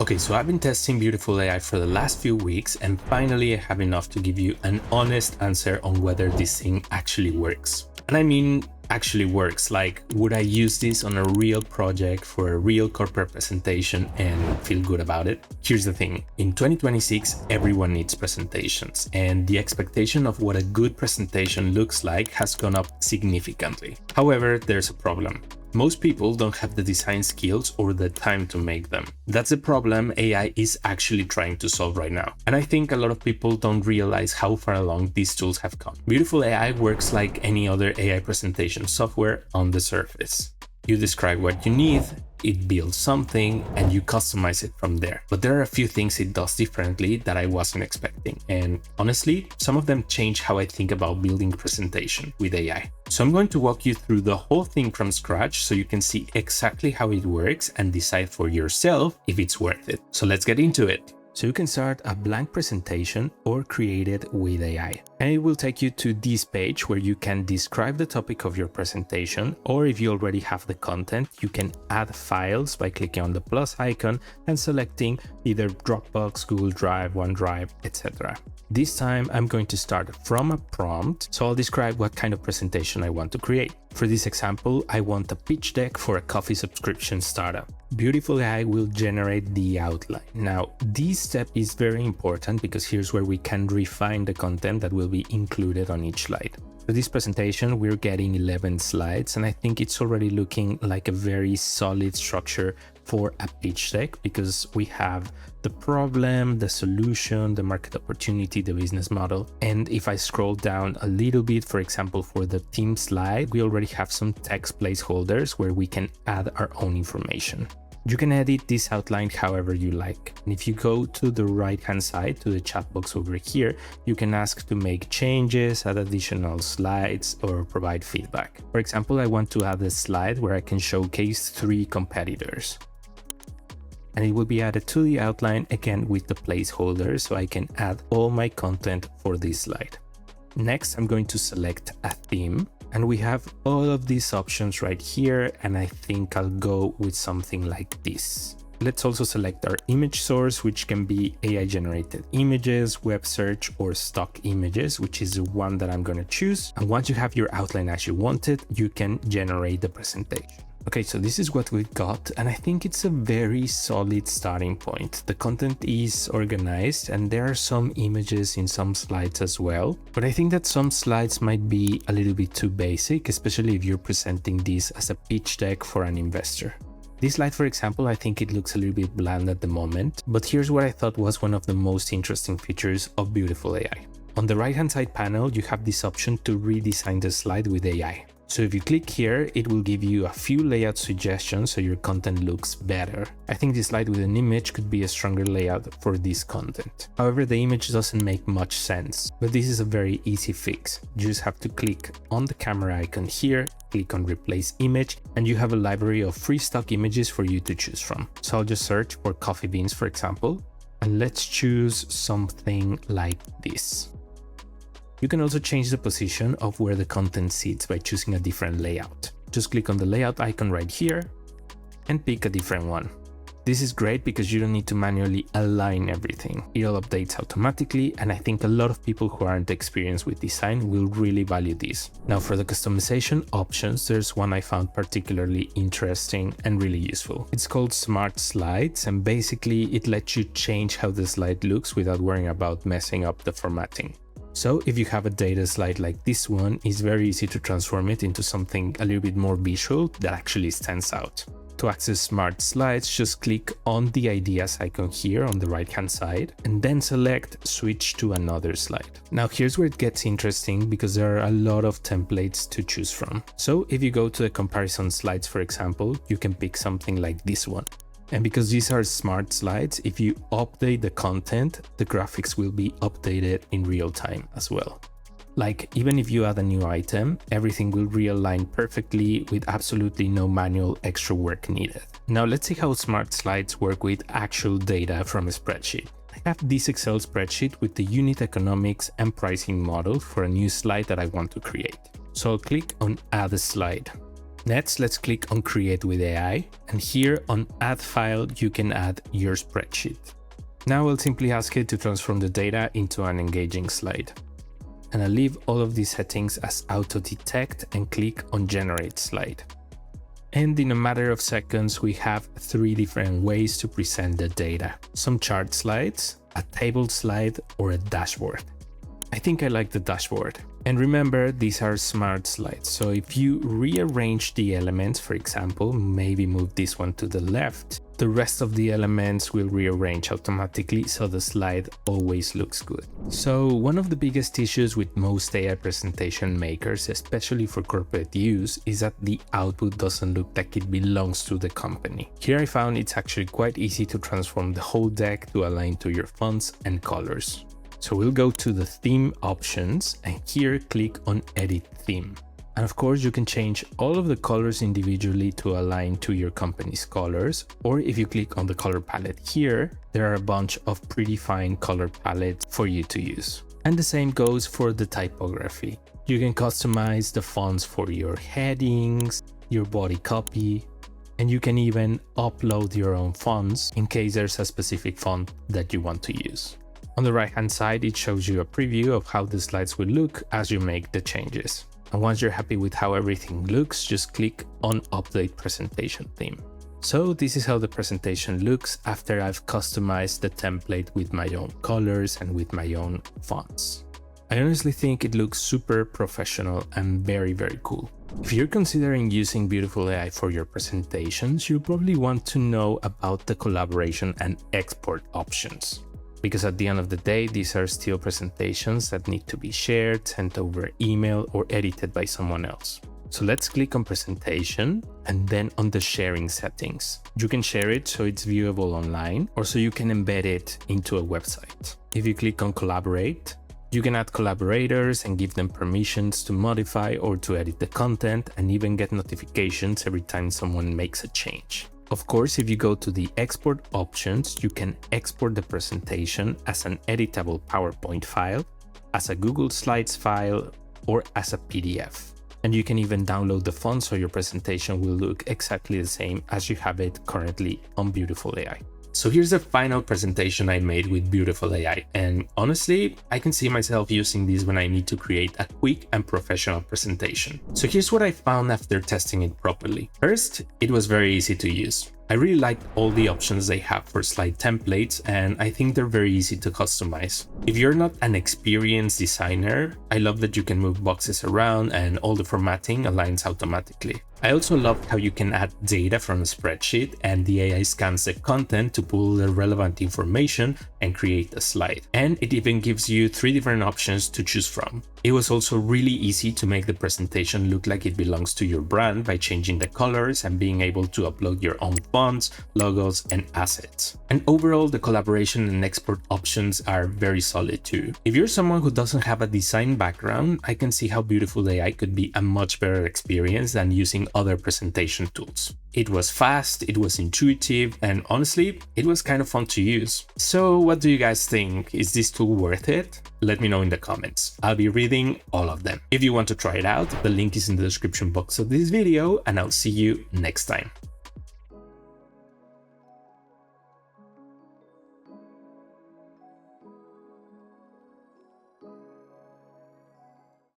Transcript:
Okay, so I've been testing Beautiful.ai for the last few weeks, and finally I have enough to give you an honest answer on whether this thing actually works. And I mean actually works, like would I use this on a real project for a real corporate presentation and feel good about it? Here's the thing, in 2026 everyone needs presentations, and the expectation of what a good presentation looks like has gone up significantly. However, there's a problem. Most people don't have the design skills or the time to make them. That's the problem AI is actually trying to solve right now. And I think a lot of people don't realize how far along these tools have come. Beautiful.ai works like any other AI presentation software on the surface. You describe what you need, it builds something, and you customize it from there. But there are a few things it does differently that I wasn't expecting. And honestly, some of them change how I think about building presentation with AI. So I'm going to walk you through the whole thing from scratch so you can see exactly how it works and decide for yourself if it's worth it. So let's get into it. So you can start a blank presentation or create it with AI. And it will take you to this page where you can describe the topic of your presentation, or if you already have the content, you can add files by clicking on the plus icon and selecting either Dropbox, Google Drive, OneDrive, etc. This time I'm going to start from a prompt, so I'll describe what kind of presentation I want to create. For this example, I want a pitch deck for a coffee subscription startup. Beautiful.ai will generate the outline. Now, this step is very important because here's where we can refine the content that will be included on each slide. For this presentation, we're getting 11 slides, and I think it's already looking like a very solid structure for a pitch deck because we have the problem, the solution, the market opportunity, the business model. And if I scroll down a little bit, for example, for the team slide, we already have some text placeholders where we can add our own information. You can edit this outline however you like. And if you go to the right hand side to the chat box over here, you can ask to make changes, add additional slides, or provide feedback. For example, I want to add a slide where I can showcase 3 competitors. And it will be added to the outline again with the placeholder, so I can add all my content for this slide. Next, I'm going to select a theme, and we have all of these options right here, and I think I'll go with something like this. Let's also select our image source, which can be AI generated images, web search, or stock images, which is the one that I'm going to choose. And once you have your outline as you want it, you can generate the presentation. Okay, so this is what we've got, and I think it's a very solid starting point. The content is organized, and there are some images in some slides as well, but I think that some slides might be a little bit too basic, especially if you're presenting this as a pitch deck for an investor. This slide, for example, I think it looks a little bit bland at the moment, but here's what I thought was one of the most interesting features of Beautiful.ai. On the right-hand side panel, you have this option to redesign the slide with AI. So if you click here, it will give you a few layout suggestions so your content looks better. I think this slide with an image could be a stronger layout for this content. However, the image doesn't make much sense, but this is a very easy fix. You just have to click on the camera icon here, click on replace image, and you have a library of free stock images for you to choose from. So I'll just search for coffee beans, for example, and let's choose something like this. You can also change the position of where the content sits by choosing a different layout. Just click on the layout icon right here and pick a different one. This is great because you don't need to manually align everything. It all updates automatically, and I think a lot of people who aren't experienced with design will really value this. Now for the customization options, there's one I found particularly interesting and really useful. It's called Smart Slides, and basically it lets you change how the slide looks without worrying about messing up the formatting. So if you have a data slide like this one, it's very easy to transform it into something a little bit more visual that actually stands out. To access Smart Slides, just click on the ideas icon here on the right hand side and then select switch to another slide. Now here's where it gets interesting because there are a lot of templates to choose from. So if you go to the comparison slides, for example, you can pick something like this one. And because these are smart slides, if you update the content, the graphics will be updated in real time as well. Like, even if you add a new item, everything will realign perfectly with absolutely no manual extra work needed. Now let's see how smart slides work with actual data from a spreadsheet. I have this Excel spreadsheet with the unit economics and pricing model for a new slide that I want to create. So I'll click on Add a Slide. Next, let's click on Create with AI, and here on Add File, you can add your spreadsheet. Now I'll simply ask it to transform the data into an engaging slide. And I'll leave all of these settings as auto detect and click on Generate Slide. And in a matter of seconds, we have 3 different ways to present the data. Some chart slides, a table slide, or a dashboard. I think I like the dashboard. And remember, these are smart slides. So if you rearrange the elements, for example, maybe move this one to the left, the rest of the elements will rearrange automatically, so the slide always looks good. So one of the biggest issues with most AI presentation makers, especially for corporate use, is that the output doesn't look like it belongs to the company. Here I found it's actually quite easy to transform the whole deck to align to your fonts and colors. So we'll go to the theme options and here click on edit theme. And of course you can change all of the colors individually to align to your company's colors, or if you click on the color palette here, there are a bunch of predefined color palettes for you to use. And the same goes for the typography. You can customize the fonts for your headings, your body copy, and you can even upload your own fonts in case there's a specific font that you want to use. On the right hand side, it shows you a preview of how the slides will look as you make the changes. And once you're happy with how everything looks, just click on Update Presentation Theme. So this is how the presentation looks after I've customized the template with my own colors and with my own fonts. I honestly think it looks super professional and very, very cool. If you're considering using Beautiful.ai for your presentations, you'll probably want to know about the collaboration and export options. Because at the end of the day, these are still presentations that need to be shared, sent over email, or edited by someone else. So let's click on presentation and then on the sharing settings. You can share it so it's viewable online, or so you can embed it into a website. If you click on collaborate, you can add collaborators and give them permissions to modify or to edit the content, and even get notifications every time someone makes a change. Of course, if you go to the export options, you can export the presentation as an editable PowerPoint file, as a Google Slides file, or as a PDF. And you can even download the font so your presentation will look exactly the same as you have it currently on Beautiful.ai. So here's the final presentation I made with Beautiful.ai, and honestly, I can see myself using this when I need to create a quick and professional presentation. So here's what I found after testing it properly. First, it was very easy to use. I really liked all the options they have for slide templates, and I think they're very easy to customize. If you're not an experienced designer, I love that you can move boxes around and all the formatting aligns automatically. I also loved how you can add data from a spreadsheet and the AI scans the content to pull the relevant information and create a slide. And it even gives you 3 different options to choose from. It was also really easy to make the presentation look like it belongs to your brand by changing the colors and being able to upload your own fonts, logos, and assets. And overall, the collaboration and export options are very solid too. If you're someone who doesn't have a design background, I can see how Beautiful.ai could be a much better experience than using other presentation tools. It was fast, it was intuitive, and honestly, it was kind of fun to use. So what do you guys think? Is this tool worth it? Let me know in the comments. I'll be reading all of them. If you want to try it out, the link is in the description box of this video, and I'll see you next time.